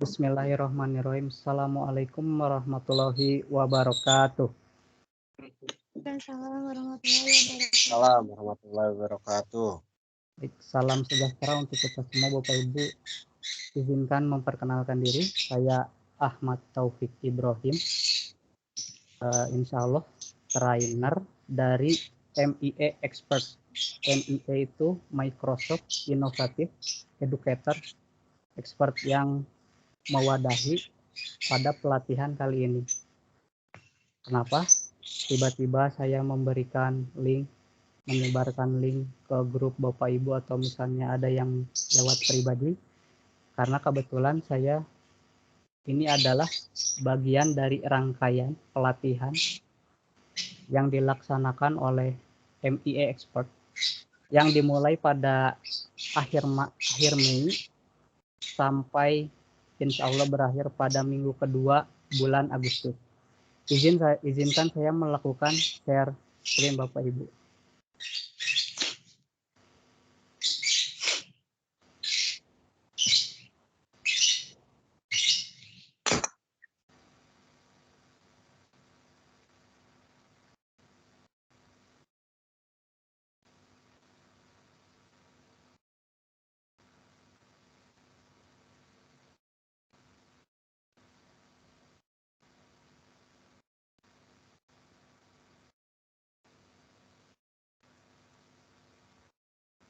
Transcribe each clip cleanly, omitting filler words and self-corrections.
Bismillahirrahmanirrahim. Assalamualaikum warahmatullahi wabarakatuh. Waalaikumsalam warahmatullahi wabarakatuh. Baik, salam sejahtera untuk kita semua Bapak Ibu. Izinkan memperkenalkan diri. Saya Ahmad Taufik Ibrahim. Insya Allah trainer dari MIE Expert. MIE itu Microsoft Innovative Educator Expert yang mewadahi pada pelatihan kali ini. Kenapa? Tiba-tiba saya menyebarkan link ke grup Bapak Ibu atau misalnya ada yang lewat pribadi, karena kebetulan saya ini adalah bagian dari rangkaian pelatihan yang dilaksanakan oleh MIE Expert yang dimulai pada akhir Mei sampai insya Allah berakhir pada minggu kedua bulan Agustus. Izinkan saya melakukan share screen Bapak Ibu.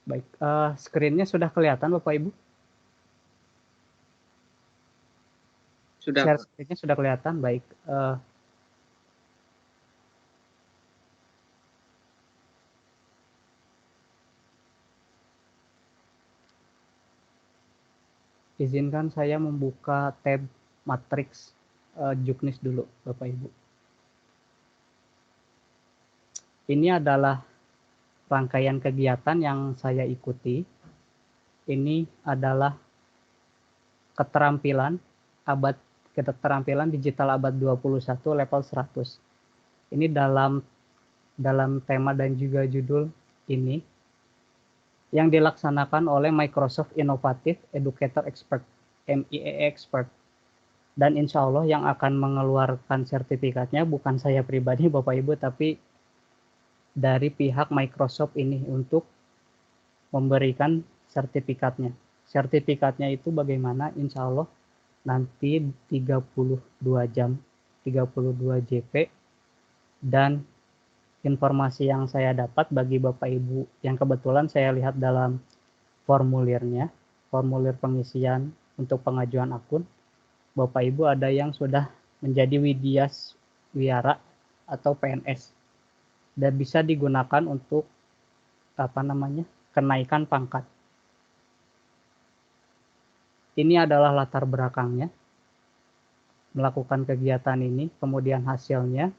Baik, screen-nya sudah kelihatan Bapak Ibu? Sudah. Share screen-nya sudah kelihatan, baik. Izinkan saya membuka tab matriks Juknis dulu Bapak Ibu. Ini adalah rangkaian kegiatan yang saya ikuti. Ini adalah keterampilan digital abad 21 level 100. Ini dalam tema dan juga judul ini yang dilaksanakan oleh Microsoft Innovative Educator Expert, MIE Expert. Dan insya Allah yang akan mengeluarkan sertifikatnya bukan saya pribadi Bapak Ibu, tapi dari pihak Microsoft ini untuk memberikan sertifikatnya. Sertifikatnya itu bagaimana? Insya Allah nanti 32 jam, 32 JP, dan informasi yang saya dapat bagi Bapak Ibu yang kebetulan saya lihat dalam formulirnya, formulir pengisian untuk pengajuan akun, Bapak Ibu ada yang sudah menjadi Widyas Wiyara atau PNS dan bisa digunakan untuk kenaikan pangkat. Ini adalah latar belakangnya melakukan kegiatan ini, kemudian hasilnya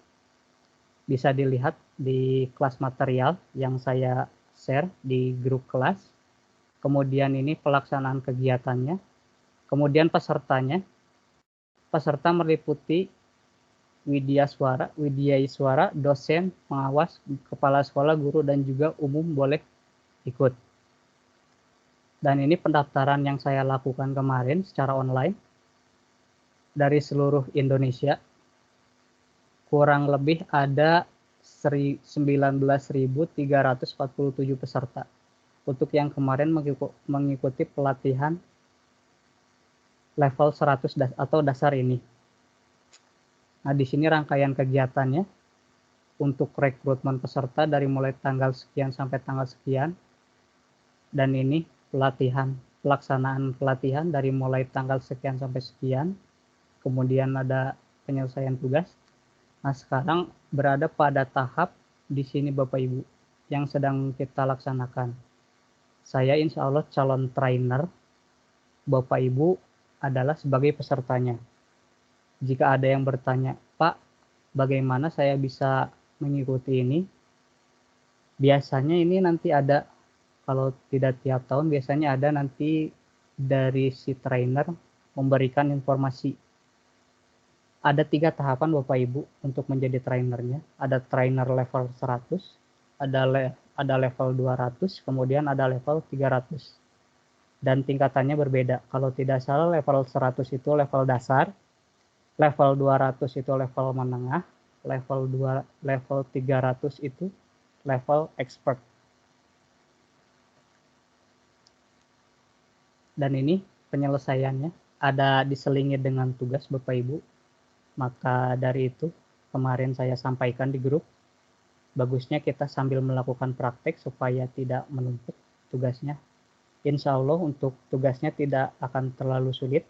bisa dilihat di kelas material yang saya share di grup kelas. Kemudian ini pelaksanaan kegiatannya, kemudian pesertanya. Peserta meliputi Widyaswara, dosen, pengawas, kepala sekolah, guru, dan juga umum boleh ikut. Dan ini pendaftaran yang saya lakukan kemarin secara online dari seluruh Indonesia. Kurang lebih ada 19.347 peserta untuk yang kemarin mengikuti pelatihan level 100 atau dasar ini. Nah, di sini rangkaian kegiatannya untuk rekrutmen peserta dari mulai tanggal sekian sampai tanggal sekian. Dan ini pelaksanaan pelatihan dari mulai tanggal sekian sampai sekian. Kemudian ada penyelesaian tugas. Nah, sekarang berada pada tahap di sini Bapak Ibu yang sedang kita laksanakan. Saya insya Allah calon trainer, Bapak Ibu adalah sebagai pesertanya. Jika ada yang bertanya, Pak, bagaimana saya bisa mengikuti ini? Biasanya ini nanti ada, kalau tidak tiap tahun, biasanya ada nanti dari si trainer memberikan informasi. Ada 3 tahapan Bapak Ibu untuk menjadi trainernya. Ada trainer level 100, ada level 200, kemudian ada level 300. dan tingkatannya berbeda. Kalau tidak salah level 100 itu level dasar, level 200 itu level menengah, level 300 itu level expert. Dan ini penyelesaiannya ada diselingi dengan tugas Bapak Ibu. Maka dari itu kemarin saya sampaikan di grup, bagusnya kita sambil melakukan praktek supaya tidak menumpuk tugasnya. Insya Allah untuk tugasnya tidak akan terlalu sulit.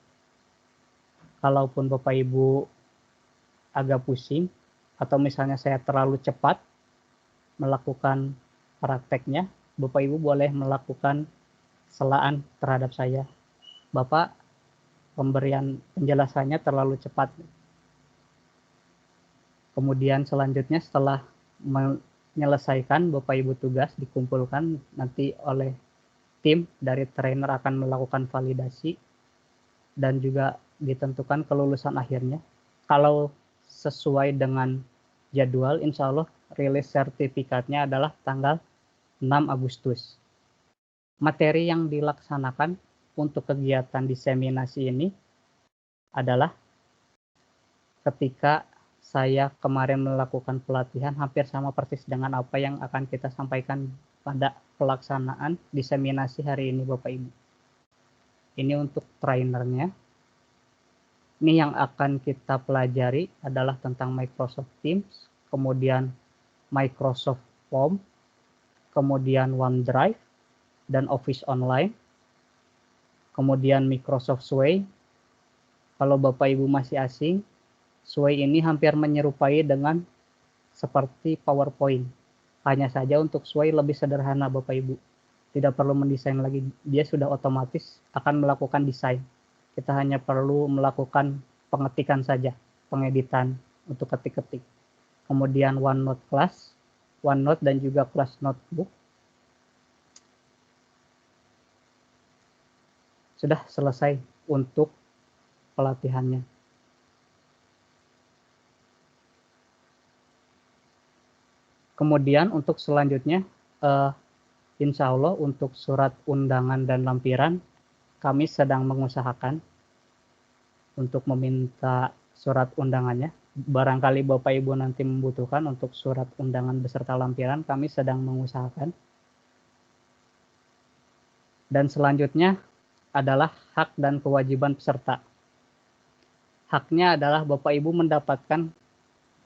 Kalaupun Bapak Ibu agak pusing atau misalnya saya terlalu cepat melakukan prakteknya, Bapak Ibu boleh melakukan selaan terhadap saya. Bapak, pemberian penjelasannya terlalu cepat. Kemudian selanjutnya setelah menyelesaikan Bapak Ibu tugas dikumpulkan, nanti oleh tim dari trainer akan melakukan validasi dan juga ditentukan kelulusan akhirnya. Kalau sesuai dengan jadwal, insya Allah rilis sertifikatnya adalah tanggal 6 Agustus. Materi yang dilaksanakan untuk kegiatan diseminasi ini adalah ketika saya kemarin melakukan pelatihan hampir sama persis dengan apa yang akan kita sampaikan pada pelaksanaan diseminasi hari ini Bapak Ibu. Ini untuk trainernya. Ini yang akan kita pelajari adalah tentang Microsoft Teams, kemudian Microsoft Form, kemudian OneDrive, dan Office Online, kemudian Microsoft Sway. Kalau Bapak Ibu masih asing, Sway ini hampir menyerupai dengan seperti PowerPoint. Hanya saja untuk Sway lebih sederhana Bapak Ibu. Tidak perlu mendesain lagi, dia sudah otomatis akan melakukan desain. Kita hanya perlu melakukan pengetikan saja, pengeditan untuk ketik-ketik. Kemudian OneNote Class, OneNote dan juga Class Notebook. Sudah selesai untuk pelatihannya. Kemudian untuk selanjutnya, insya Allah untuk surat undangan dan lampiran, kami sedang mengusahakan untuk meminta surat undangannya. Barangkali Bapak Ibu nanti membutuhkan untuk surat undangan beserta lampiran, kami sedang mengusahakan. Dan selanjutnya adalah hak dan kewajiban peserta. Haknya adalah Bapak Ibu mendapatkan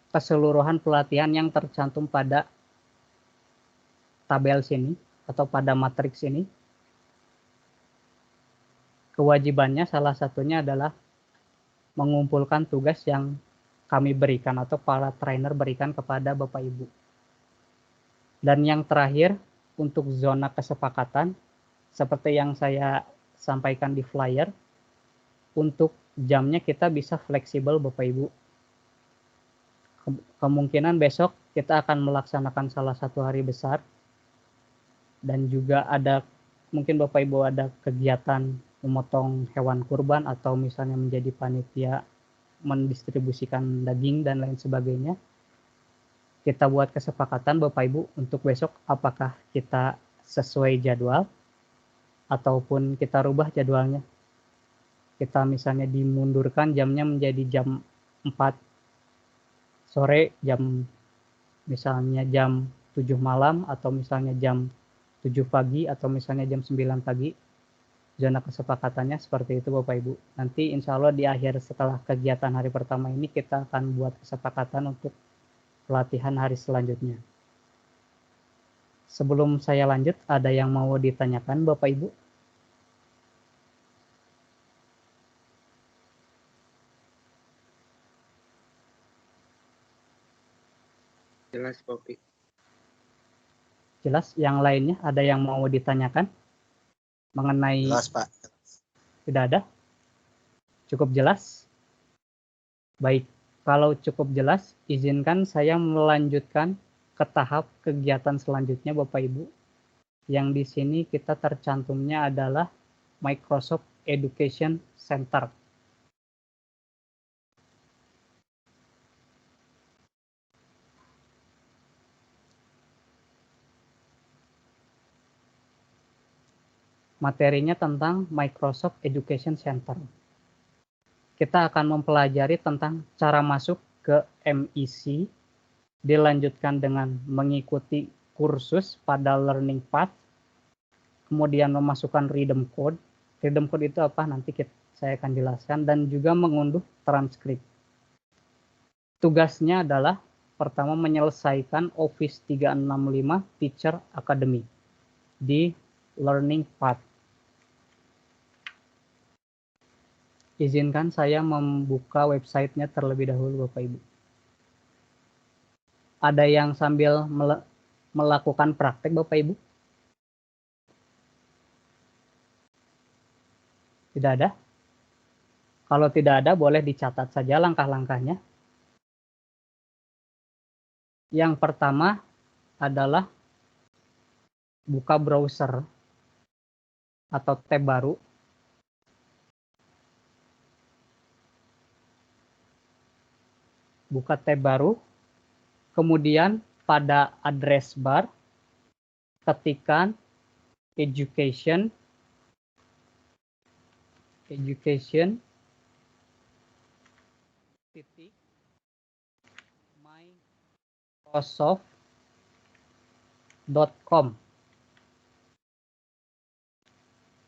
keseluruhan pelatihan yang tercantum pada tabel sini atau pada matriks ini. Kewajibannya salah satunya adalah mengumpulkan tugas yang kami berikan atau para trainer berikan kepada Bapak Ibu. Dan yang terakhir untuk zona kesepakatan, seperti yang saya sampaikan di flyer, untuk jamnya kita bisa fleksibel Bapak Ibu. Kemungkinan besok kita akan melaksanakan salah satu hari besar dan juga ada mungkin Bapak Ibu ada kegiatan memotong hewan kurban atau misalnya menjadi panitia mendistribusikan daging dan lain sebagainya. Kita buat kesepakatan Bapak Ibu untuk besok apakah kita sesuai jadwal ataupun kita rubah jadwalnya. Kita misalnya dimundurkan jamnya menjadi jam 4 sore, misalnya jam 7 malam, atau misalnya jam 7 pagi, atau misalnya jam 9 pagi. Zona kesepakatannya seperti itu Bapak Ibu. Nanti insya Allah di akhir setelah kegiatan hari pertama ini kita akan buat kesepakatan untuk pelatihan hari selanjutnya. Sebelum saya lanjut, ada yang mau ditanyakan Bapak Ibu? Jelas, Popi. Jelas, yang lainnya ada yang mau ditanyakan mengenai? Jelas, Pak. Tidak ada? Cukup jelas? Baik, kalau cukup jelas, izinkan saya melanjutkan ke tahap kegiatan selanjutnya Bapak Ibu. Yang di sini kita tercantumnya adalah Microsoft Education Center. Materinya tentang Microsoft Education Center. Kita akan mempelajari tentang cara masuk ke MEC, dilanjutkan dengan mengikuti kursus pada Learning Path, kemudian memasukkan Rhythm Code. Rhythm Code itu apa? Nanti saya akan jelaskan, dan juga mengunduh transkrip. Tugasnya adalah pertama menyelesaikan Office 365 Teacher Academy di Learning Path. Izinkan saya membuka websitenya terlebih dahulu, Bapak Ibu. Ada yang sambil melakukan praktek, Bapak Ibu? Tidak ada? Kalau tidak ada, boleh dicatat saja langkah-langkahnya. Yang pertama adalah buka browser atau tab baru. Buka tab baru, kemudian pada address bar ketikkan education Microsoft.com.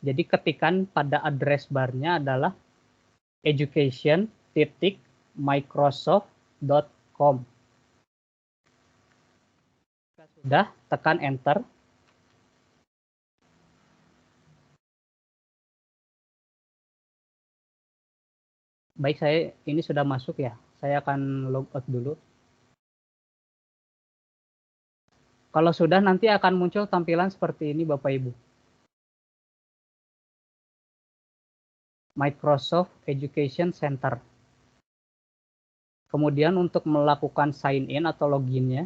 Jadi ketikan pada address barnya adalah education.microsoft.com. Sudah, tekan enter. Baik, saya ini sudah masuk ya. Saya akan logout dulu. Kalau sudah, nanti akan muncul tampilan seperti ini, Bapak Ibu. Microsoft Education Center. Kemudian untuk melakukan sign in atau loginnya,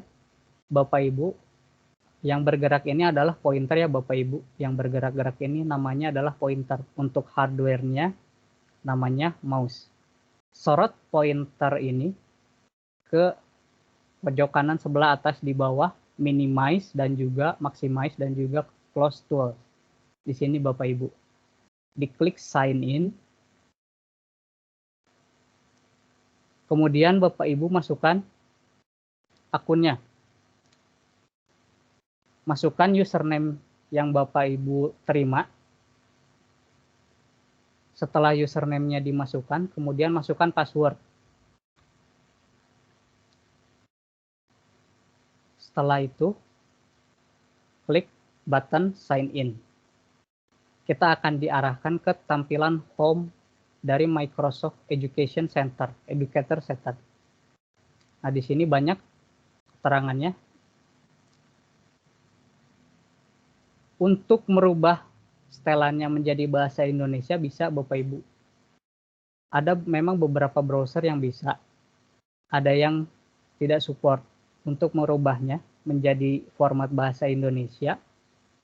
Bapak Ibu, yang bergerak ini adalah pointer ya Bapak Ibu. Yang bergerak-gerak ini namanya adalah pointer. Untuk hardware-nya namanya mouse. Sorot pointer ini ke pojok kanan sebelah atas di bawah, minimize dan juga maximize dan juga close tool. Di sini Bapak Ibu. Diklik sign in. Kemudian Bapak Ibu masukkan akunnya. Masukkan username yang Bapak Ibu terima. Setelah username-nya dimasukkan, kemudian masukkan password. Setelah itu, klik button sign in. Kita akan diarahkan ke tampilan home dari Microsoft Education Center, Educator Center. Nah, di sini banyak keterangannya. Untuk merubah setelannya menjadi bahasa Indonesia bisa Bapak Ibu. Ada memang beberapa browser yang bisa. Ada yang tidak support. Untuk merubahnya menjadi format bahasa Indonesia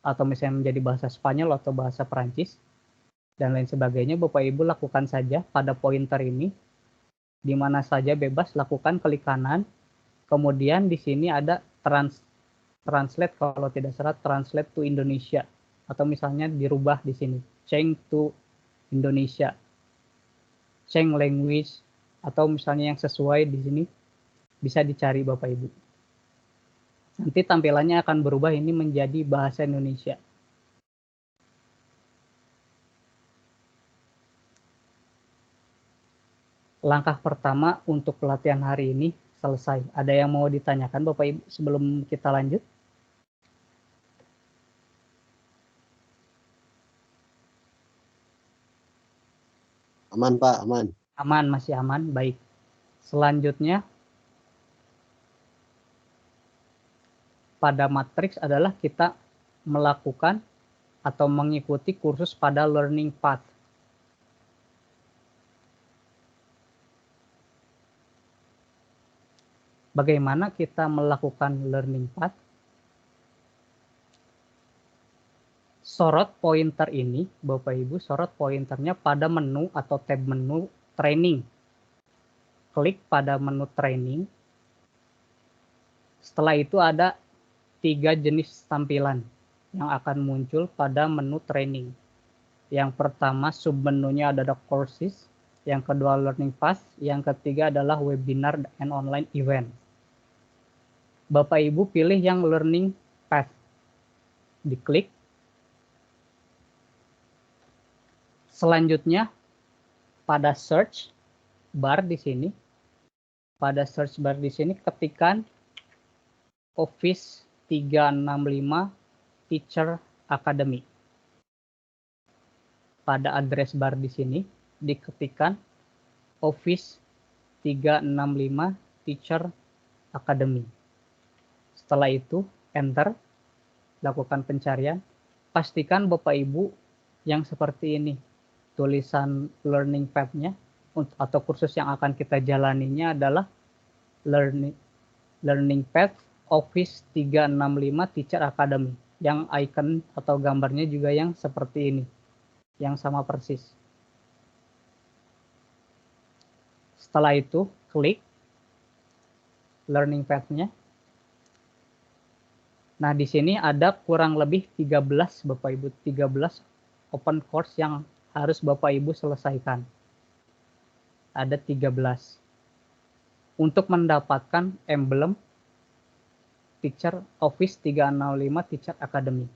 atau misalnya menjadi bahasa Spanyol atau bahasa Perancis dan lain sebagainya, Bapak Ibu lakukan saja pada pointer ini. Di mana saja bebas, lakukan klik kanan. Kemudian di sini ada translate, kalau tidak salah translate to Indonesia, atau misalnya dirubah di sini change to Indonesia, change language, atau misalnya yang sesuai di sini bisa dicari Bapak Ibu. Nanti tampilannya akan berubah ini menjadi bahasa Indonesia. Langkah pertama untuk pelatihan hari ini selesai. Ada yang mau ditanyakan Bapak Ibu sebelum kita lanjut? Aman Pak, aman. Aman, masih aman, baik. Selanjutnya, pada matriks adalah kita melakukan atau mengikuti kursus pada Learning Path. Bagaimana kita melakukan Learning Path? Sorot pointer ini, Bapak Ibu, sorot pointernya pada menu atau tab menu training. Klik pada menu training. Setelah itu ada 3 jenis tampilan yang akan muncul pada menu training. Yang pertama submenunya ada courses, yang kedua learning path, yang ketiga adalah webinar and online event. Bapak Ibu pilih yang learning path. Diklik. Selanjutnya pada search bar di sini. Pada search bar di sini ketikkan Office 365 Teacher Academy. Pada address bar di sini diketikkan Office 365 Teacher Academy. Setelah itu enter, lakukan pencarian. Pastikan Bapak Ibu yang seperti ini tulisan learning path-nya atau kursus yang akan kita jalaninya adalah learning path Office 365 Teacher Academy, yang icon atau gambarnya juga yang seperti ini, yang sama persis. Setelah itu klik learning path-nya. Nah, di sini ada kurang lebih 13 Bapak Ibu, 13 open course yang harus Bapak Ibu selesaikan. Ada 13. Untuk mendapatkan emblem Teacher Office 365 Teacher Academy.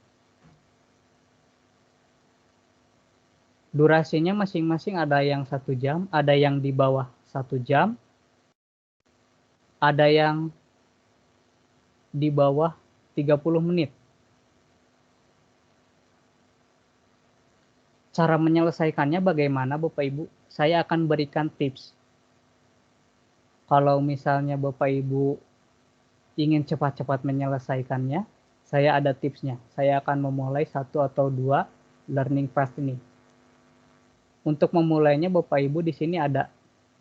Durasinya masing-masing ada yang 1 jam, ada yang di bawah 1 jam, ada yang di bawah 30 menit. Cara menyelesaikannya bagaimana Bapak Ibu? Saya akan berikan tips. Kalau misalnya Bapak Ibu ingin cepat-cepat menyelesaikannya, saya ada tipsnya. Saya akan memulai 1 atau 2 learning path ini. Untuk memulainya Bapak Ibu di sini ada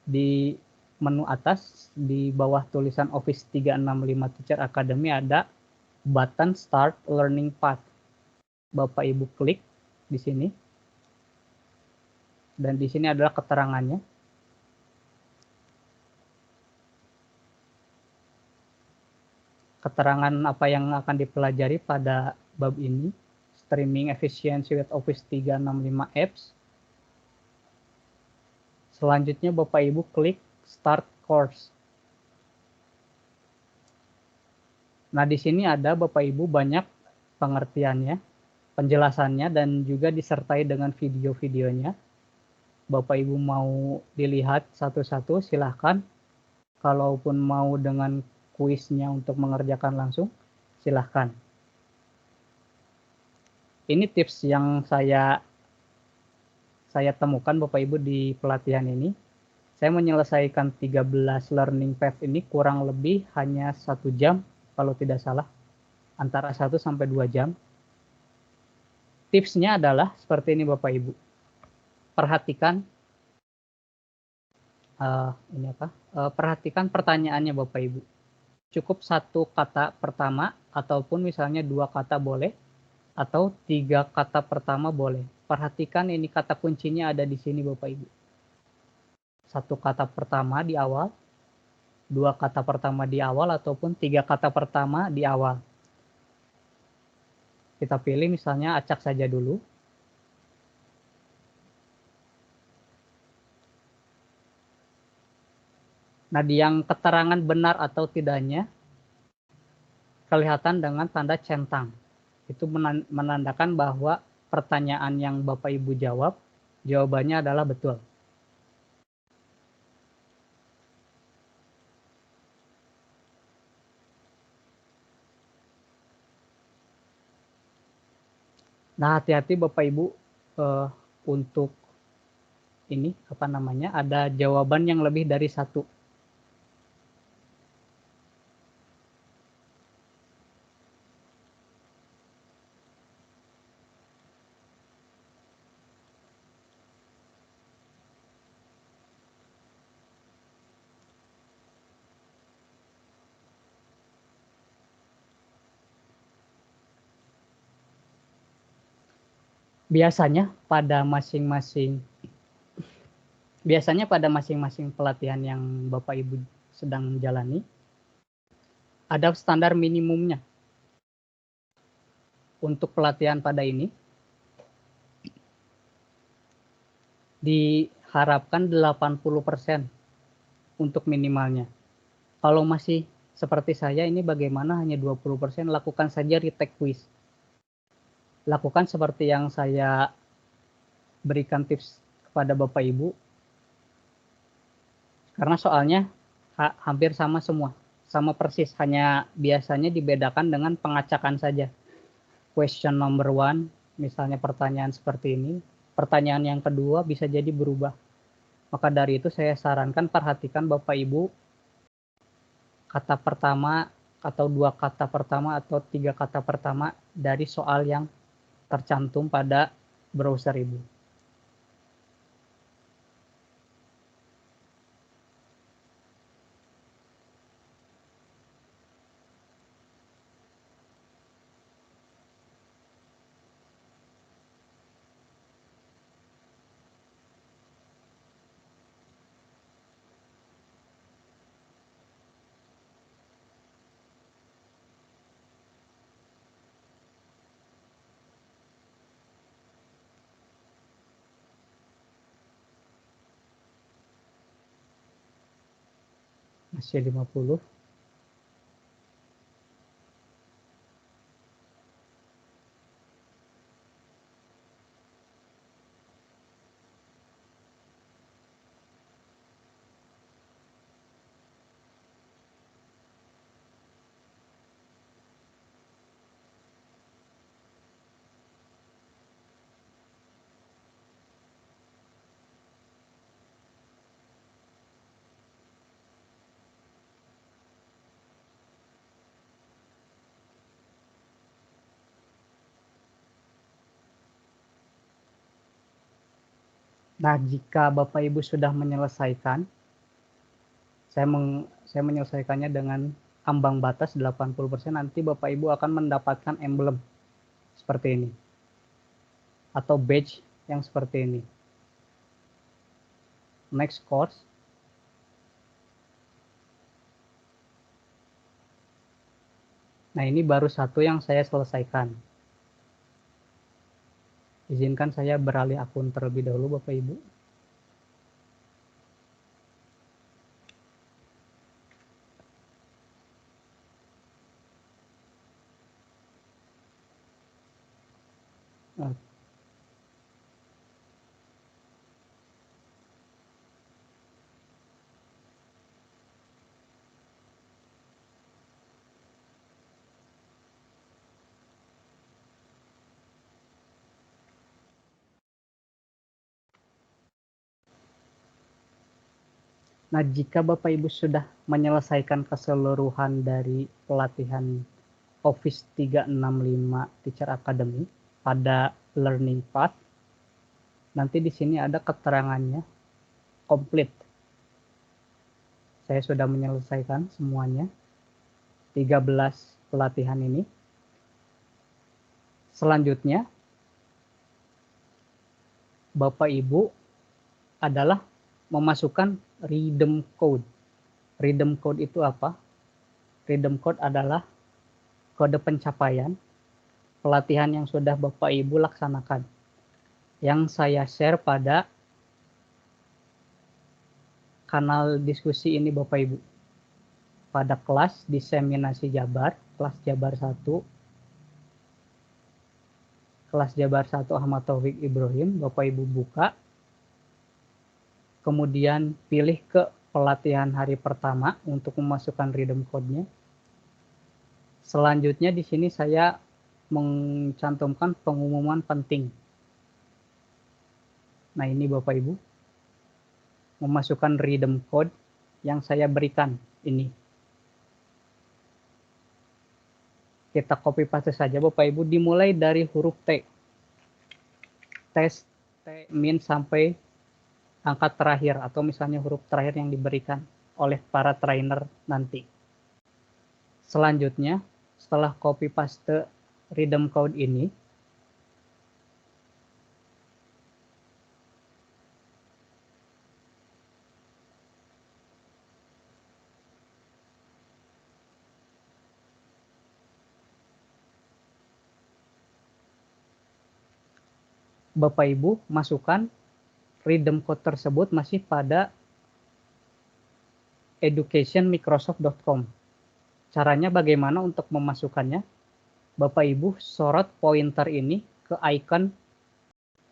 di menu atas di bawah tulisan Office 365 Teacher Academy ada button Start Learning Path. Bapak Ibu klik di sini. Dan di sini adalah keterangannya. Keterangan apa yang akan dipelajari pada bab ini, streaming efficiency with Office 365 apps. Selanjutnya Bapak Ibu klik Start Course. Nah, di sini ada Bapak Ibu banyak pengertiannya, penjelasannya, dan juga disertai dengan video-videonya. Bapak Ibu mau dilihat satu-satu silahkan. Kalaupun mau dengan kuisnya untuk mengerjakan langsung, silahkan. Ini tips yang saya temukan Bapak Ibu di pelatihan ini. Saya menyelesaikan 13 learning path ini kurang lebih hanya 1 jam kalau tidak salah, antara 1 sampai 2 jam. Tipsnya adalah seperti ini Bapak Ibu. Perhatikan perhatikan pertanyaannya Bapak Ibu. Cukup 1 kata pertama, ataupun misalnya 2 kata boleh, atau 3 kata pertama boleh. Perhatikan ini kata kuncinya ada di sini Bapak Ibu. 1 kata pertama di awal, 2 kata pertama di awal, ataupun 3 kata pertama di awal. Kita pilih misalnya acak saja dulu. Nah, di yang keterangan benar atau tidaknya kelihatan dengan tanda centang. Itu menandakan bahwa pertanyaan yang Bapak Ibu jawab, jawabannya adalah betul. Nah, hati-hati Bapak Ibu untuk ini ada jawaban yang lebih dari 1. Biasanya pada masing-masing pelatihan yang Bapak Ibu sedang jalani, ada standar minimumnya. Untuk pelatihan pada ini, diharapkan 80% untuk minimalnya. Kalau masih seperti saya ini bagaimana hanya 20%, lakukan saja retake quiz. Lakukan seperti yang saya berikan tips kepada Bapak Ibu. Karena soalnya hampir sama semua. Sama persis, hanya biasanya dibedakan dengan pengacakan saja. Question number 1, misalnya pertanyaan seperti ini. Pertanyaan yang kedua bisa jadi berubah. Maka dari itu saya sarankan perhatikan Bapak Ibu kata pertama atau 2 kata pertama atau 3 kata pertama dari soal yang tercantum pada browser Ibu. Masih 50. Nah, jika Bapak Ibu sudah menyelesaikan, saya menyelesaikannya dengan ambang batas 80%, nanti Bapak Ibu akan mendapatkan emblem seperti ini. Atau badge yang seperti ini. Next course. Nah, ini baru satu yang saya selesaikan. Izinkan saya beralih akun terlebih dahulu, Bapak Ibu. Nah, jika Bapak Ibu sudah menyelesaikan keseluruhan dari pelatihan Office 365 Teacher Academy pada Learning Path, nanti di sini ada keterangannya complete. Saya sudah menyelesaikan semuanya 13 pelatihan ini. Selanjutnya, Bapak Ibu adalah memasukkan redeem code. Redeem code itu apa? Redeem code adalah kode pencapaian pelatihan yang sudah Bapak Ibu laksanakan. Yang saya share pada kanal diskusi ini Bapak Ibu. Pada kelas diseminasi Jabar, kelas Jabar 1, kelas Jabar 1 Ahmad Taufik Ibrahim, Bapak Ibu buka, kemudian pilih ke pelatihan hari pertama untuk memasukkan redeem code-nya. Selanjutnya di sini saya mencantumkan pengumuman penting. Nah, ini Bapak Ibu, memasukkan redeem code yang saya berikan ini. Kita copy paste saja Bapak Ibu, dimulai dari huruf T. Tes T min sampai angka terakhir atau misalnya huruf terakhir yang diberikan oleh para trainer nanti. Selanjutnya, setelah copy paste redeem code ini, Bapak Ibu masukkan redeem code tersebut masih pada educationmicrosoft.com. Caranya bagaimana untuk memasukkannya? Bapak Ibu sorot pointer ini ke icon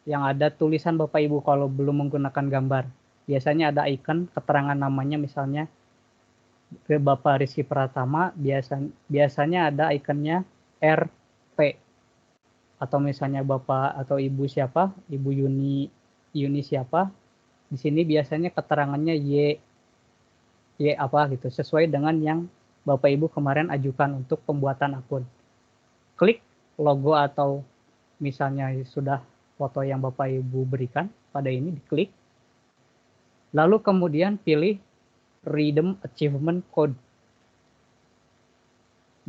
yang ada tulisan Bapak Ibu kalau belum menggunakan gambar. Biasanya ada icon keterangan namanya, misalnya ke Bapak Rizky Pratama, biasanya ada ikonnya RP. Atau misalnya Bapak atau Ibu siapa, Ibu Yuni siapa, di sini biasanya keterangannya Y apa gitu, sesuai dengan yang Bapak Ibu kemarin ajukan untuk pembuatan akun. Klik logo atau misalnya sudah foto yang Bapak Ibu berikan pada ini, diklik. Lalu kemudian pilih Redeem Achievement Code.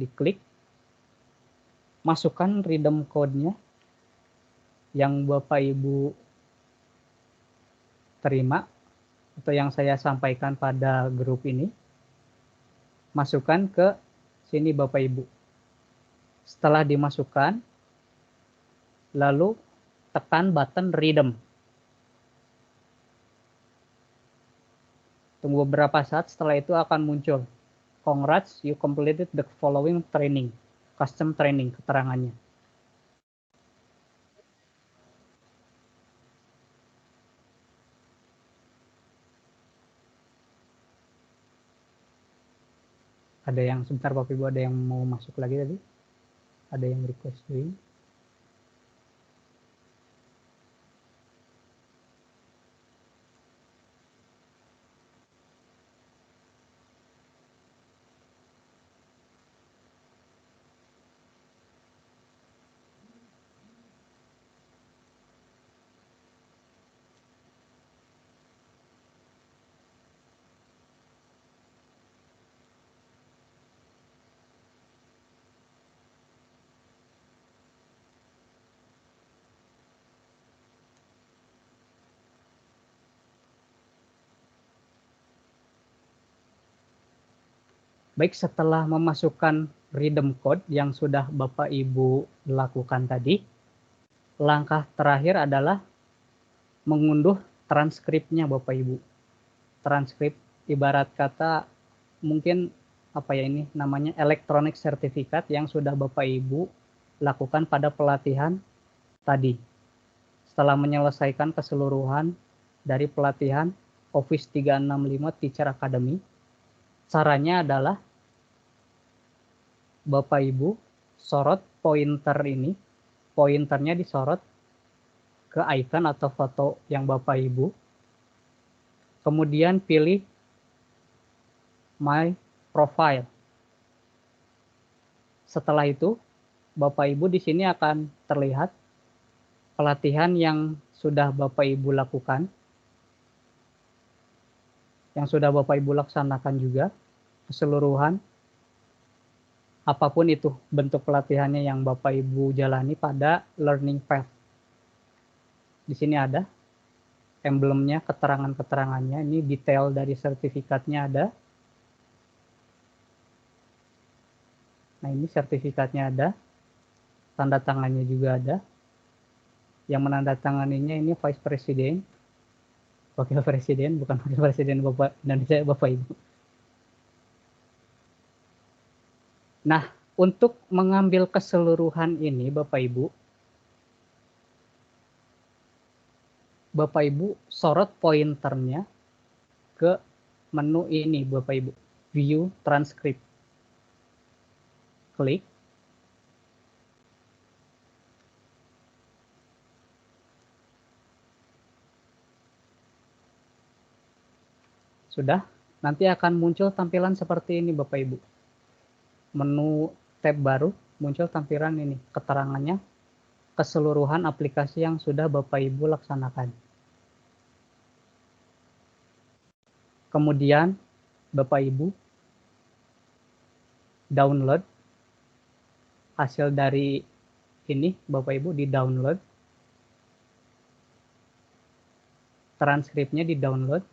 Diklik. Masukkan redeem code-nya yang Bapak Ibu terima atau yang saya sampaikan pada grup ini. Masukkan ke sini Bapak Ibu. Setelah dimasukkan, lalu tekan button redeem. Tunggu beberapa saat, setelah itu akan muncul, "Congrats, you completed the following training." Custom training keterangannya. Ada yang, sebentar Bapak Ibu, ada yang mau masuk lagi tadi? Ada yang request join? Baik, setelah memasukkan redeem code yang sudah Bapak Ibu lakukan tadi, langkah terakhir adalah mengunduh transkripnya Bapak Ibu. Transkrip ibarat kata mungkin apa ya ini namanya, elektronik sertifikat yang sudah Bapak Ibu lakukan pada pelatihan tadi. Setelah menyelesaikan keseluruhan dari pelatihan Office 365 Teacher Academy, caranya adalah Bapak Ibu sorot pointer ini, pointernya disorot ke icon atau foto yang Bapak Ibu, kemudian pilih My Profile. Setelah itu, Bapak Ibu di sini akan terlihat pelatihan yang sudah Bapak Ibu lakukan, yang sudah Bapak Ibu laksanakan juga keseluruhan, apapun itu bentuk pelatihannya yang Bapak Ibu jalani pada learning path. Di sini ada emblemnya, keterangan-keterangannya, ini detail dari sertifikatnya ada. Nah, ini sertifikatnya ada, tanda tangannya juga ada. Yang menandatanganinya ini Vice President, Wakil Presiden, bukan Wakil Presiden Bapak Indonesia, Bapak Ibu. Nah, untuk mengambil keseluruhan ini Bapak Ibu sorot pointernya ke menu ini Bapak Ibu, View Transcript. Klik. Sudah, nanti akan muncul tampilan seperti ini Bapak Ibu. Menu tab baru, muncul tampilan ini, keterangannya, keseluruhan aplikasi yang sudah Bapak Ibu laksanakan. Kemudian Bapak Ibu download hasil dari ini, Bapak Ibu di download, transkripnya di download.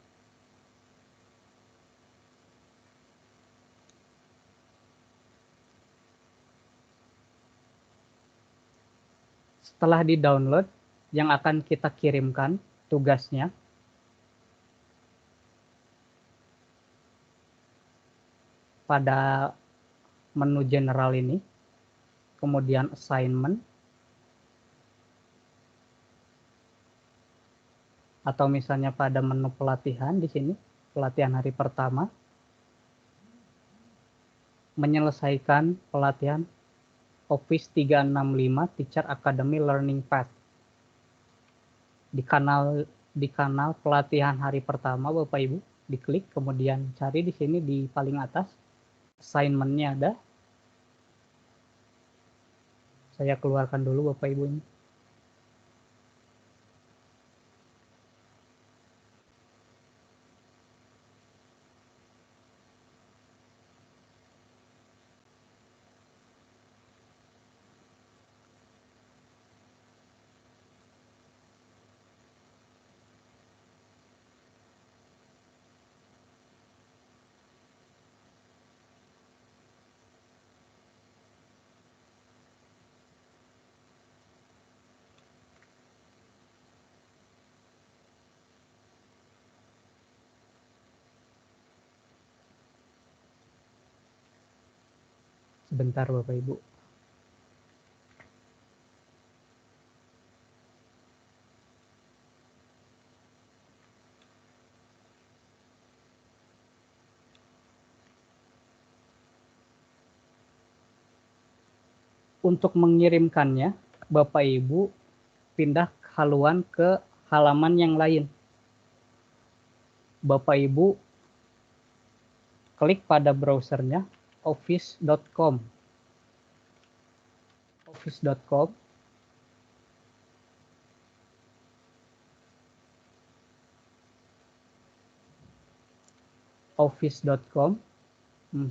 Setelah di download, yang akan kita kirimkan tugasnya pada menu general ini, kemudian assignment, atau misalnya pada menu pelatihan di sini, pelatihan hari pertama, menyelesaikan pelatihan Office 365 Teacher Academy Learning Path. Di kanal pelatihan hari pertama Bapak Ibu, diklik, kemudian cari di sini di paling atas, assignment-nya ada. Saya keluarkan dulu Bapak Ibu ini. Sebentar Bapak Ibu. Untuk mengirimkannya, Bapak Ibu pindah haluan ke halaman yang lain. Bapak Ibu klik pada browsernya office.com. Office.com. Office.com.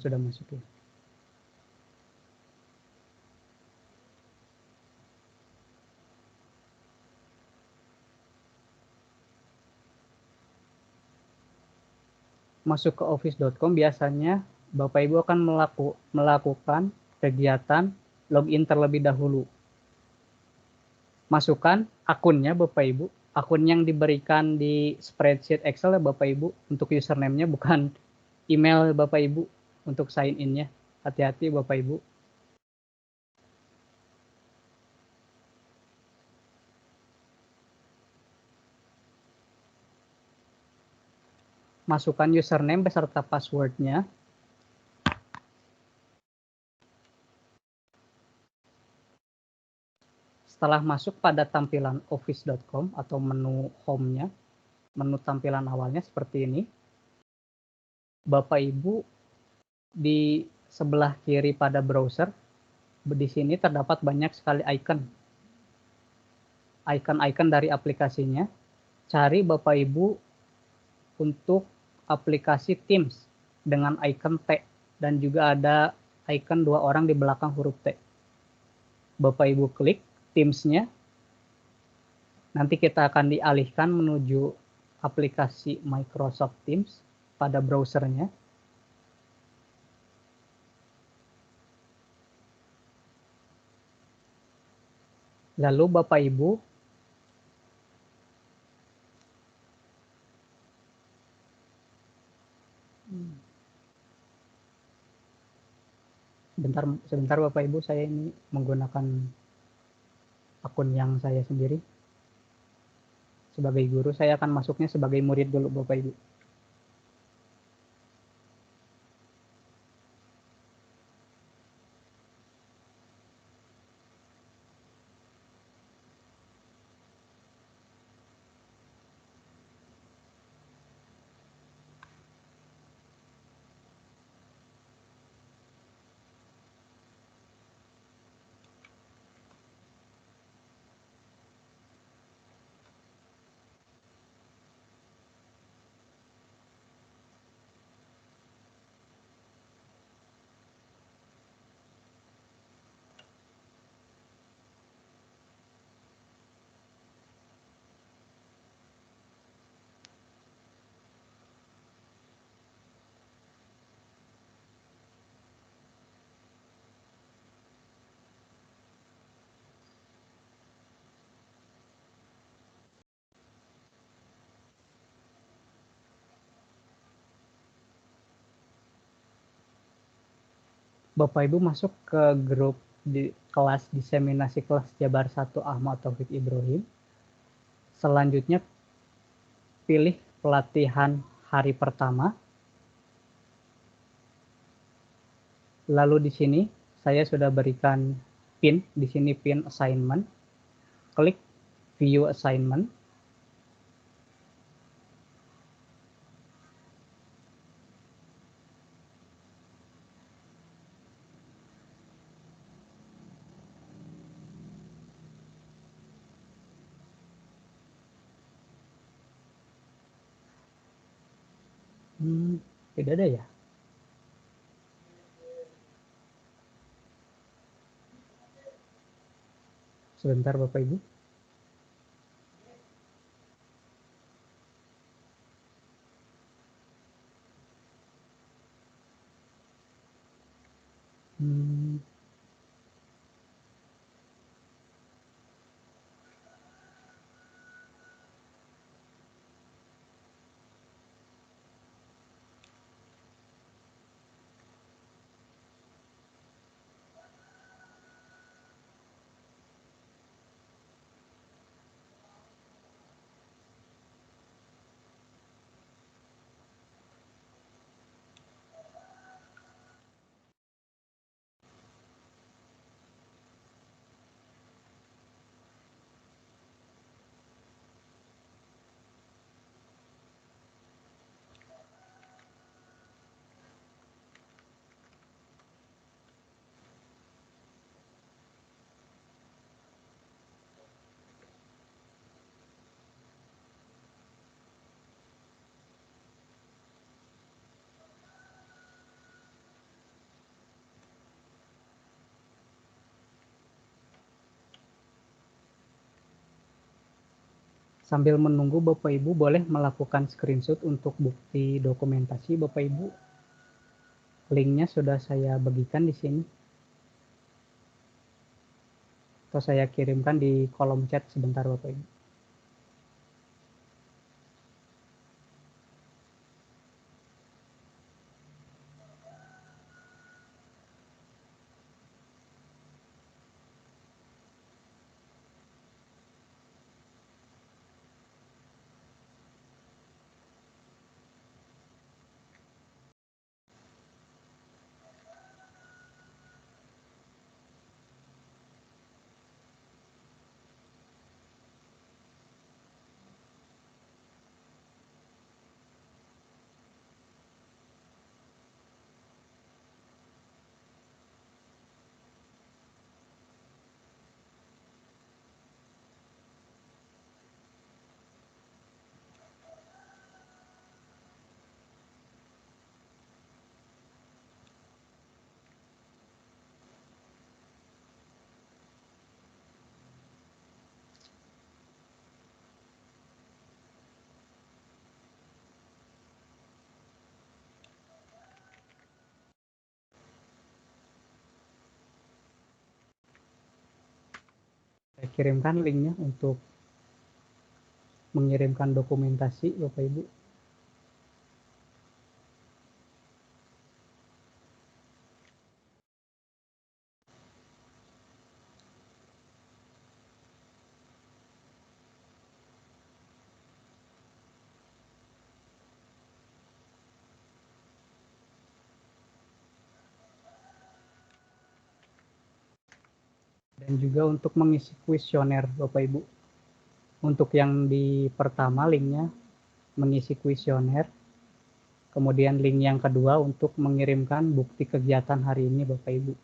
Sudah masuk ya. Masuk ke office.com, biasanya Bapak Ibu akan melakukan kegiatan login terlebih dahulu. Masukkan akunnya Bapak Ibu, akun yang diberikan di spreadsheet Excel ya Bapak Ibu, untuk username-nya, bukan email Bapak Ibu untuk sign in-nya. Hati-hati Bapak Ibu. Masukkan username beserta password-nya. Setelah masuk pada tampilan office.com atau menu home-nya, menu tampilan awalnya seperti ini, Bapak Ibu di sebelah kiri pada browser, di sini terdapat banyak sekali icon. Icon-icon dari aplikasinya. Cari Bapak Ibu untuk aplikasi Teams dengan icon T, dan juga ada icon 2 orang di belakang huruf T. Bapak Ibu klik Teams-nya. Nanti kita akan dialihkan menuju aplikasi Microsoft Teams pada browsernya. Lalu Bapak Ibu sebentar Bapak Ibu, saya ini menggunakan akun yang saya sendiri. Sebagai guru, saya akan masuknya sebagai murid dulu Bapak Ibu. Bapak Ibu masuk ke grup di kelas diseminasi kelas Jabar 1 Ahmad Taufik Ibrahim. Selanjutnya pilih pelatihan hari pertama. Lalu di sini saya sudah berikan pin, di sini pin assignment. Klik view assignment. Tidak ada ya. Sebentar Bapak Ibu. Sambil menunggu, Bapak Ibu boleh melakukan screenshot untuk bukti dokumentasi Bapak Ibu. Linknya sudah saya bagikan di sini. Atau saya kirimkan di kolom chat sebentar Bapak Ibu. Saya kirimkan linknya untuk mengirimkan dokumentasi Bapak Ibu. Dan juga untuk mengisi kuesioner Bapak Ibu. Untuk yang di pertama linknya mengisi kuesioner. Kemudian link yang kedua untuk mengirimkan bukti kegiatan hari ini Bapak Ibu.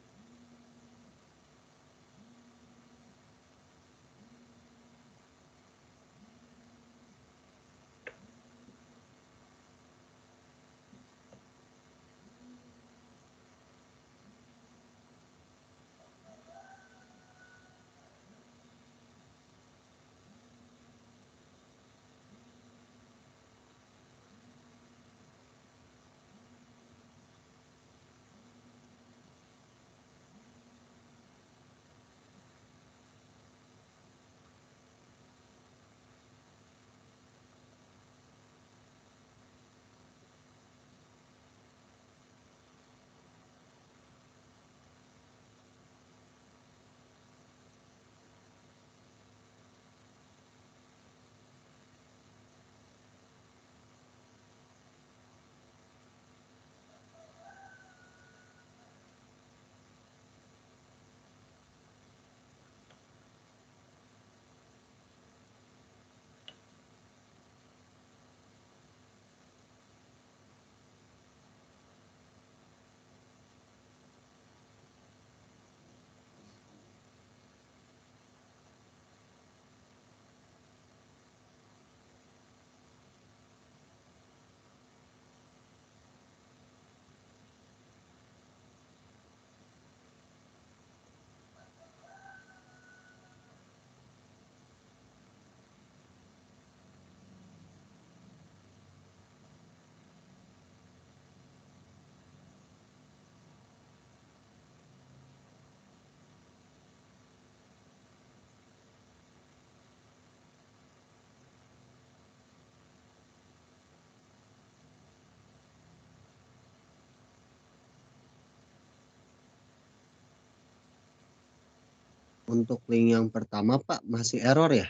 untuk link yang pertama Pak masih error ya?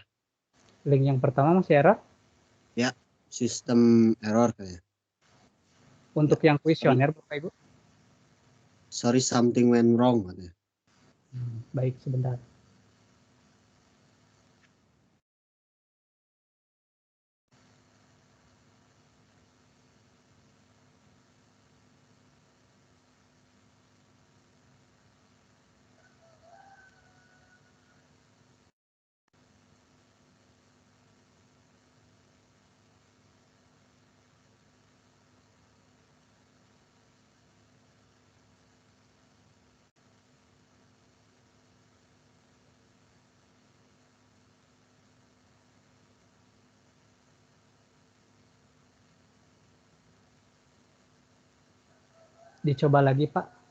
Link yang pertama masih error. Ya, sistem error kayaknya. Untuk Ya, yang kuesioner Bapak Ibu. Sorry something went wrong katanya. Baik, sebentar. Dicoba lagi Pak.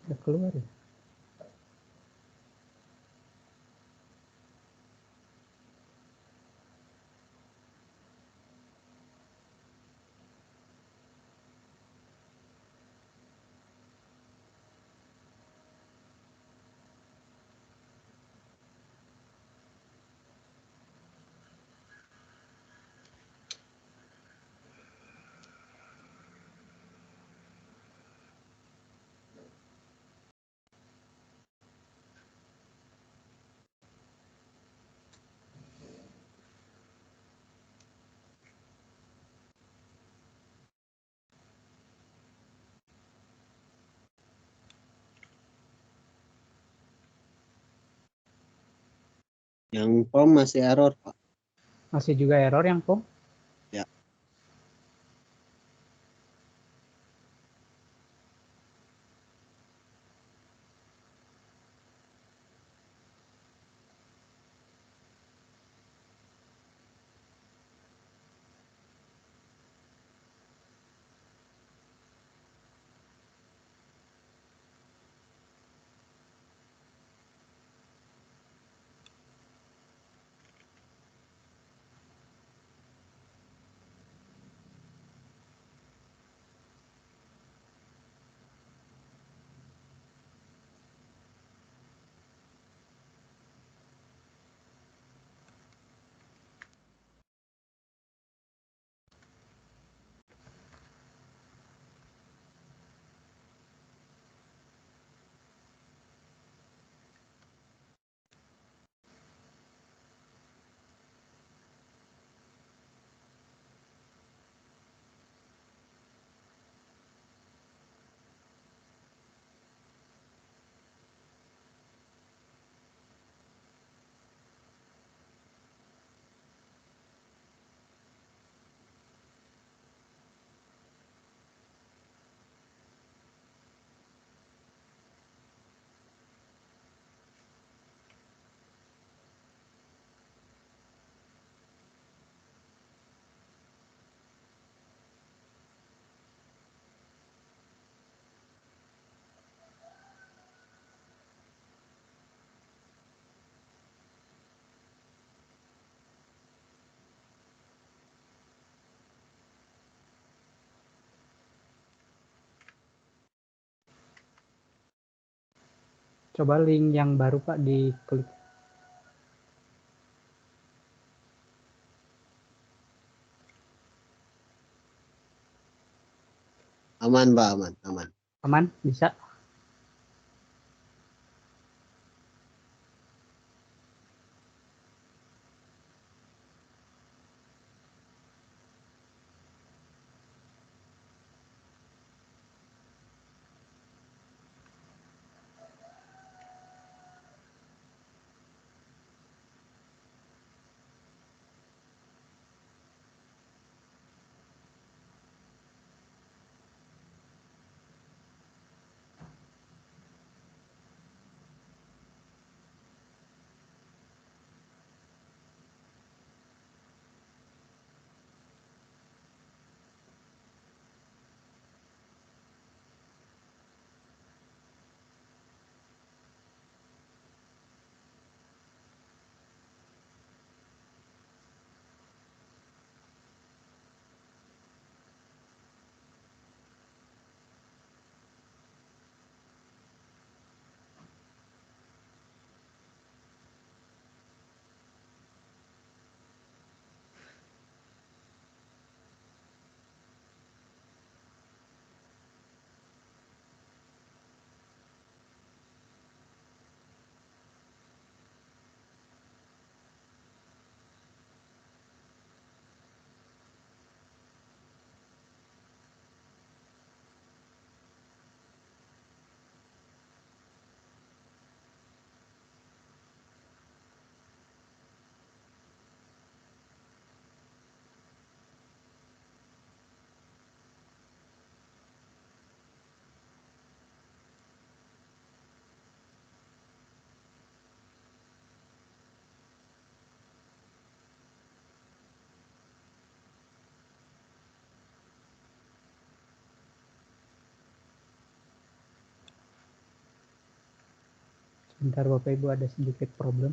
Udah keluar ya. Yang form masih error Pak. Masih juga error yang POM. Ya. Coba link yang baru Pak diklik. Aman, Mbak, aman, aman. Aman, bisa. Sebentar Bapak Ibu, ada sedikit problem.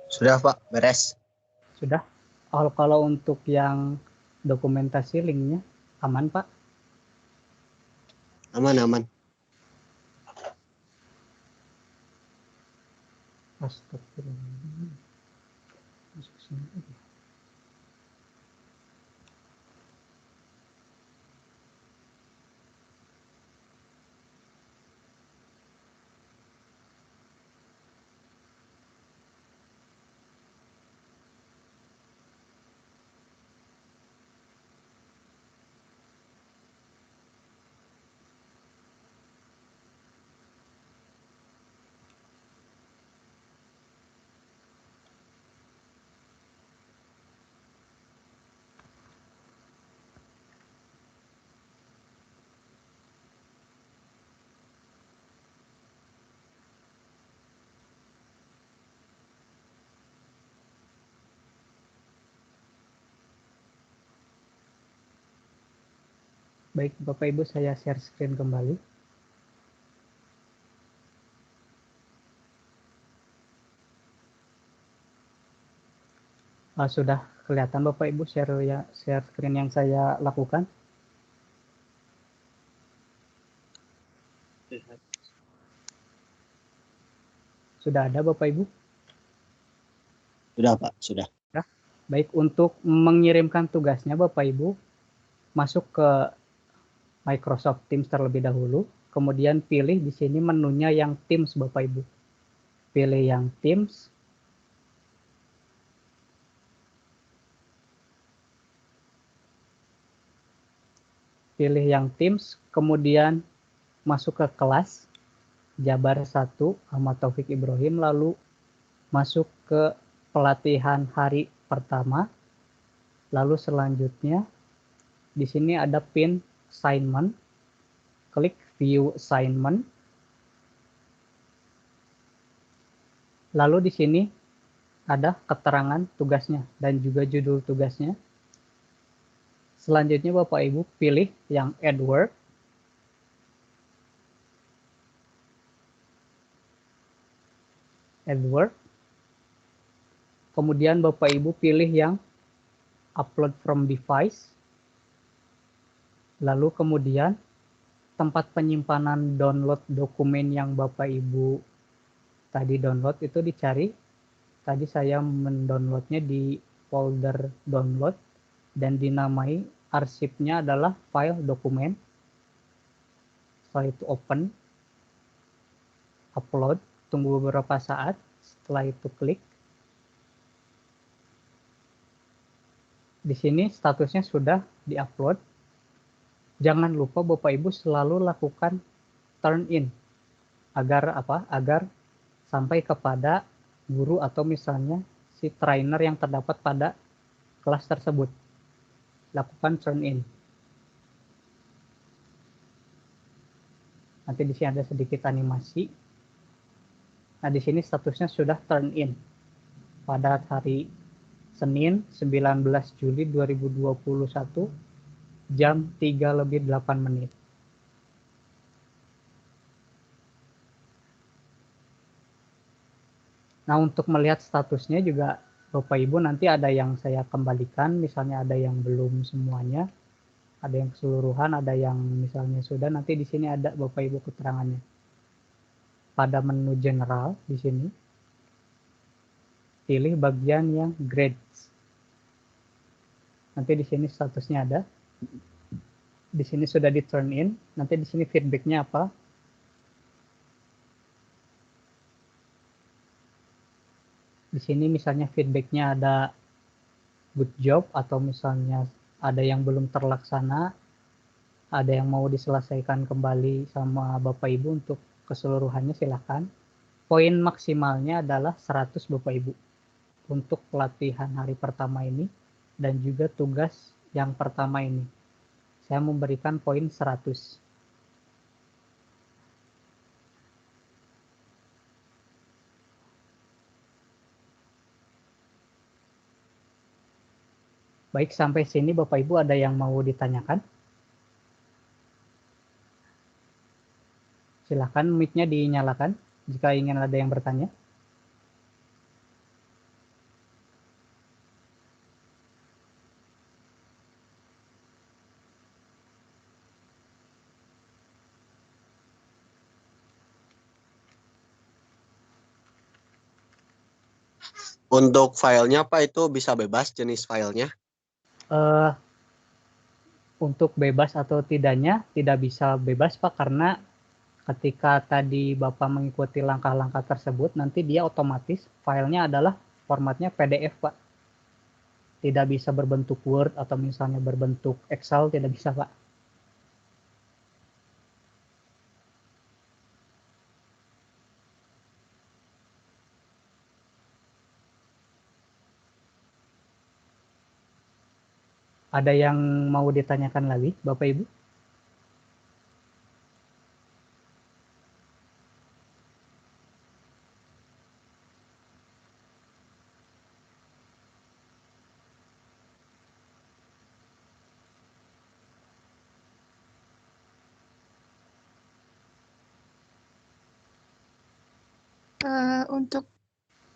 Sudah, Pak, beres. Sudah. Kalau untuk yang dokumentasi linknya aman Pak? Aman, aman. Astagfirullah. Masuk sini aja. Baik Bapak Ibu, saya share screen kembali. Sudah kelihatan Bapak Ibu share screen yang saya lakukan? Lihat. Sudah ada Bapak Ibu? Sudah, Pak. Sudah. Ya. Baik, untuk mengirimkan tugasnya Bapak Ibu, masuk ke Microsoft Teams terlebih dahulu, kemudian pilih di sini menunya yang Teams Bapak Ibu. Pilih yang Teams. Pilih yang Teams, kemudian masuk ke kelas Jabar 1 Ahmad Taufik Ibrahim, lalu masuk ke pelatihan hari pertama. Lalu selanjutnya di sini ada pin assignment. Klik view assignment. Lalu di sini ada keterangan tugasnya dan juga judul tugasnya. Selanjutnya Bapak Ibu pilih yang add word. Add word. Kemudian Bapak Ibu pilih yang upload from device. Lalu kemudian tempat penyimpanan download dokumen yang Bapak Ibu tadi download itu dicari. Tadi saya mendownloadnya di folder download dan dinamai arsipnya adalah file dokumen. Setelah itu open, upload, tunggu beberapa saat, setelah itu klik. Di sini statusnya sudah diupload. Jangan lupa Bapak Ibu selalu lakukan turn in. Agar apa? Agar sampai kepada guru atau misalnya si trainer yang terdapat pada kelas tersebut. Lakukan turn in. Nanti di sini ada sedikit animasi. Nah, di sini statusnya sudah turn in pada hari Senin 19 Juli 2021 jam 3:08. Nah, untuk melihat statusnya juga Bapak Ibu nanti ada yang saya kembalikan, misalnya ada yang belum semuanya, ada yang keseluruhan, ada yang misalnya sudah, nanti di sini ada Bapak Ibu keterangannya. Pada menu general di sini, pilih bagian yang grades. Nanti di sini statusnya ada. Di sini sudah di turn in, nanti di sini feedbacknya apa? Di sini misalnya feedbacknya ada good job atau misalnya ada yang belum terlaksana, ada yang mau diselesaikan kembali sama Bapak Ibu untuk keseluruhannya silakan. Poin maksimalnya adalah 100 Bapak Ibu untuk pelatihan hari pertama ini dan juga tugas yang pertama ini. Saya memberikan poin 100. Baik, sampai sini Bapak Ibu ada yang mau ditanyakan? Silakan mic-nya dinyalakan jika ingin ada yang bertanya. Untuk filenya, Pak, itu bisa bebas jenis filenya? Untuk bebas atau tidaknya tidak bisa bebas Pak, karena ketika tadi Bapak mengikuti langkah-langkah tersebut, nanti dia otomatis filenya adalah formatnya PDF Pak. Tidak bisa berbentuk Word atau misalnya berbentuk Excel, tidak bisa Pak. Ada yang mau ditanyakan lagi Bapak Ibu? Untuk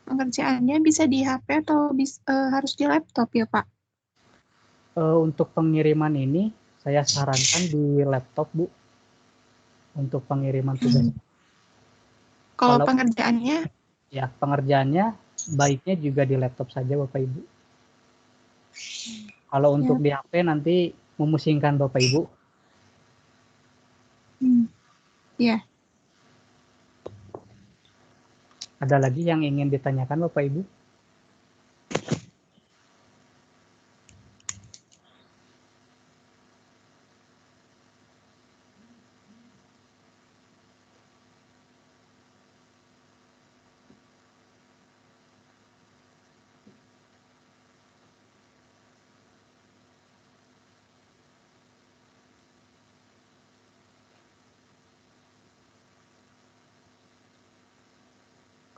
Pengerjaannya bisa di HP atau harus di laptop ya, Pak? Untuk pengiriman ini saya sarankan di laptop, Bu, untuk pengiriman tugas. Kalau Kalau pengerjaannya, ya pengerjaannya baiknya juga di laptop saja, Bapak Ibu. Kalau untuk di HP nanti memusingkan Bapak Ibu. ya. Ada lagi yang ingin ditanyakan Bapak Ibu?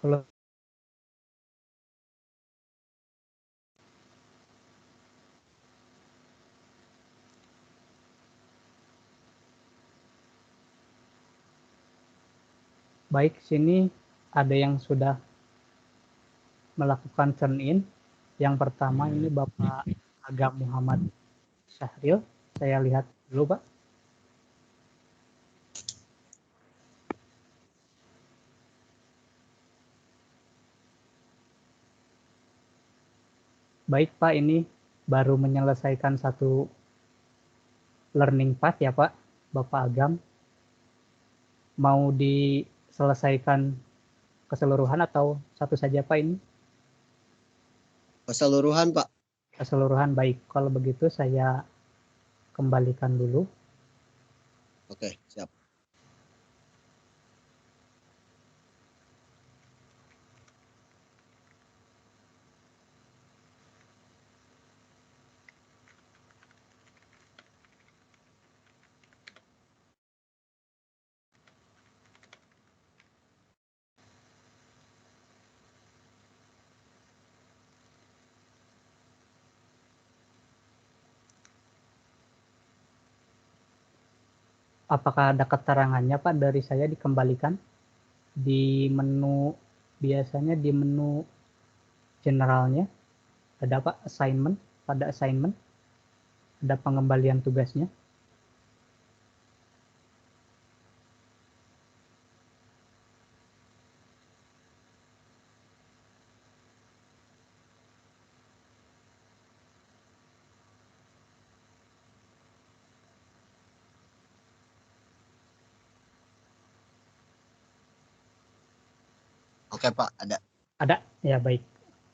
Kalau baik, sini ada yang sudah melakukan turn in. Yang pertama ini Bapak Agam Muhammad Syahril. Saya lihat dulu, Pak. Baik, Pak, ini baru menyelesaikan satu learning path ya, Pak, Bapak Agam. Mau diselesaikan keseluruhan atau satu saja, Pak, ini? Keseluruhan, Pak. Keseluruhan, baik. Kalau begitu saya kembalikan dulu. Oke, siap. Apakah ada keterangannya, Pak, dari saya dikembalikan? Di menu, biasanya di menu generalnya, ada Pak assignment, pada assignment, ada pengembalian tugasnya. Oke, Pak, ada. Ada? Ya, baik.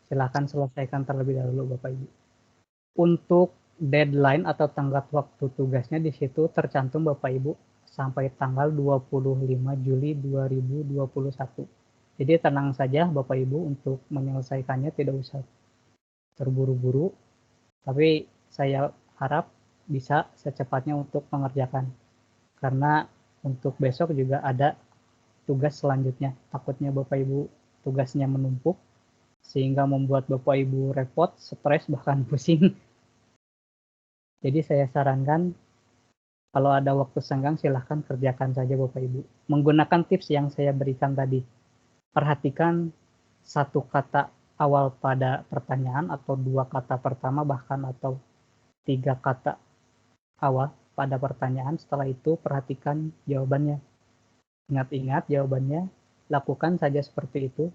Silakan selesaikan terlebih dahulu, Bapak Ibu. Untuk deadline atau tenggat waktu tugasnya di situ tercantum Bapak Ibu sampai tanggal 25 Juli 2021. Jadi tenang saja Bapak Ibu untuk menyelesaikannya, tidak usah terburu-buru. Tapi saya harap bisa secepatnya untuk mengerjakan. Karena untuk besok juga ada tugas selanjutnya. Takutnya Bapak Ibu tugasnya menumpuk sehingga membuat Bapak Ibu repot, stres, bahkan pusing. Jadi saya sarankan kalau ada waktu senggang silahkan kerjakan saja Bapak Ibu. Menggunakan tips yang saya berikan tadi. Perhatikan satu kata awal pada pertanyaan atau dua kata pertama bahkan atau tiga kata awal pada pertanyaan. Setelah itu perhatikan jawabannya. Ingat-ingat jawabannya, lakukan saja seperti itu.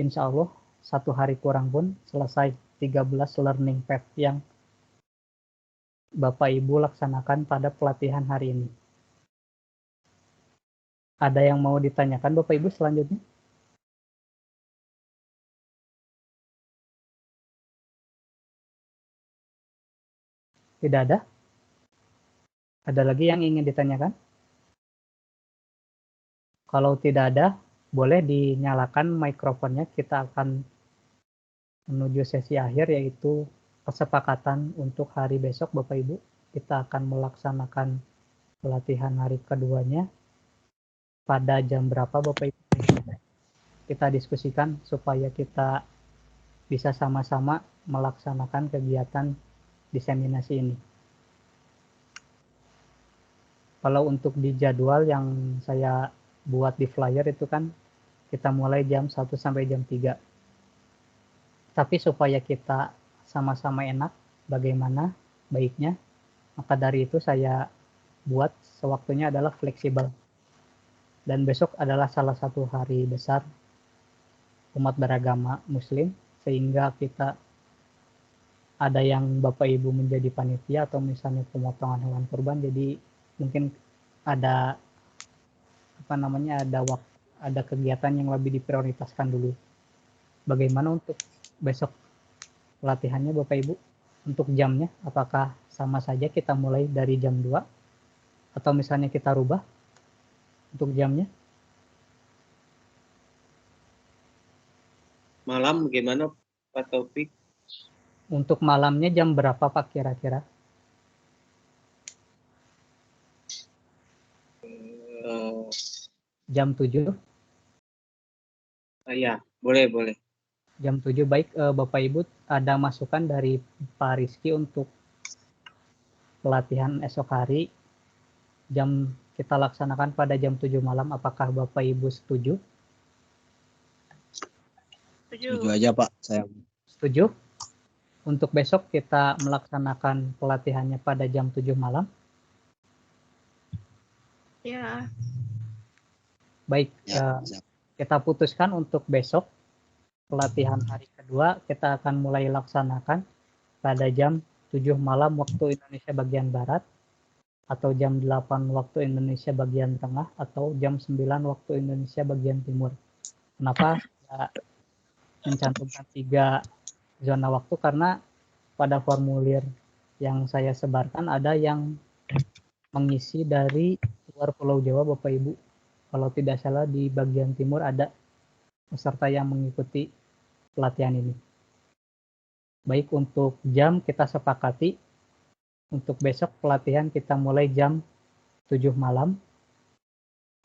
Insya Allah satu hari kurang pun selesai 13 learning path yang Bapak Ibu laksanakan pada pelatihan hari ini. Ada yang mau ditanyakan Bapak Ibu selanjutnya? Tidak ada? Ada lagi yang ingin ditanyakan? Kalau tidak ada, boleh dinyalakan mikrofonnya. Kita akan menuju sesi akhir, yaitu kesepakatan untuk hari besok Bapak Ibu. Kita akan melaksanakan pelatihan hari keduanya. Pada jam berapa Bapak Ibu? Kita diskusikan supaya kita bisa sama-sama melaksanakan kegiatan diseminasi ini. Kalau untuk di jadwal yang saya buat di flyer itu kan kita mulai jam 1 sampai jam 3. Tapi supaya kita sama-sama enak, bagaimana baiknya, maka dari itu saya buat sewaktunya adalah fleksibel. Dan besok adalah salah satu hari besar umat beragama Muslim, sehingga kita ada yang Bapak Ibu menjadi panitia atau misalnya pemotongan hewan kurban, jadi mungkin ada ada kegiatan yang lebih diprioritaskan dulu. Bagaimana untuk besok latihannya Bapak Ibu? Untuk jamnya apakah sama saja kita mulai dari jam 2 atau misalnya kita rubah untuk jamnya? Malam bagaimana Pak Taufik? Untuk malamnya jam berapa Pak kira-kira? Jam 7? Ya, boleh. Jam 7 baik. Bapak Ibu ada masukan dari Pak Rizky untuk pelatihan esok hari kita laksanakan pada jam 7 malam. Apakah Bapak Ibu setuju? Setuju aja Pak, saya. Setuju? Untuk besok kita melaksanakan pelatihannya pada jam 7 malam. Ya. Baik, Ya, kita putuskan untuk besok pelatihan hari kedua kita akan mulai laksanakan pada jam 7 malam waktu Indonesia bagian Barat, atau jam 8 waktu Indonesia bagian Tengah, atau jam 9 waktu Indonesia bagian Timur. Kenapa saya mencantumkan 3 zona waktu? Karena pada formulir yang saya sebarkan ada yang mengisi dari luar Pulau Jawa Bapak Ibu. Kalau tidak salah di bagian timur ada peserta yang mengikuti pelatihan ini. Baik, untuk jam kita sepakati untuk besok pelatihan kita mulai jam 7 malam.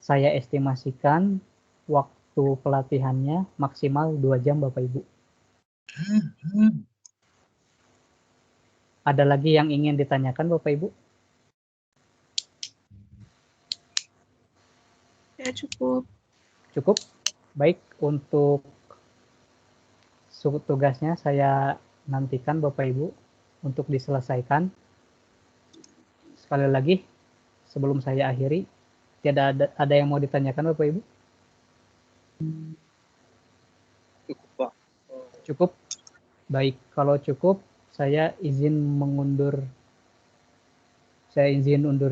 Saya estimasikan waktu pelatihannya maksimal 2 jam Bapak Ibu. Ada lagi yang ingin ditanyakan Bapak Ibu? Ya cukup. Cukup? Baik, untuk tugasnya saya nantikan Bapak Ibu untuk diselesaikan. Sekali lagi, sebelum saya akhiri, tidak ada yang mau ditanyakan Bapak Ibu? Cukup Pak. Cukup? Baik, kalau cukup, saya izin undur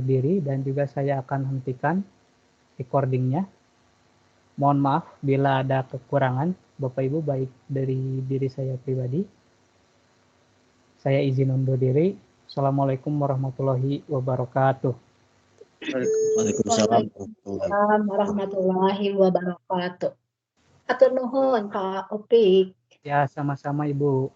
diri dan juga saya akan hentikan recordingnya. Mohon maaf bila ada kekurangan Bapak Ibu, baik dari diri saya pribadi. Saya izin undur diri. Assalamualaikum warahmatullahi wabarakatuh. Waalaikumsalam. Waalaikumsalam warahmatullahi wabarakatuh. Atur nuhun Pak Opik. Ya, sama-sama Ibu.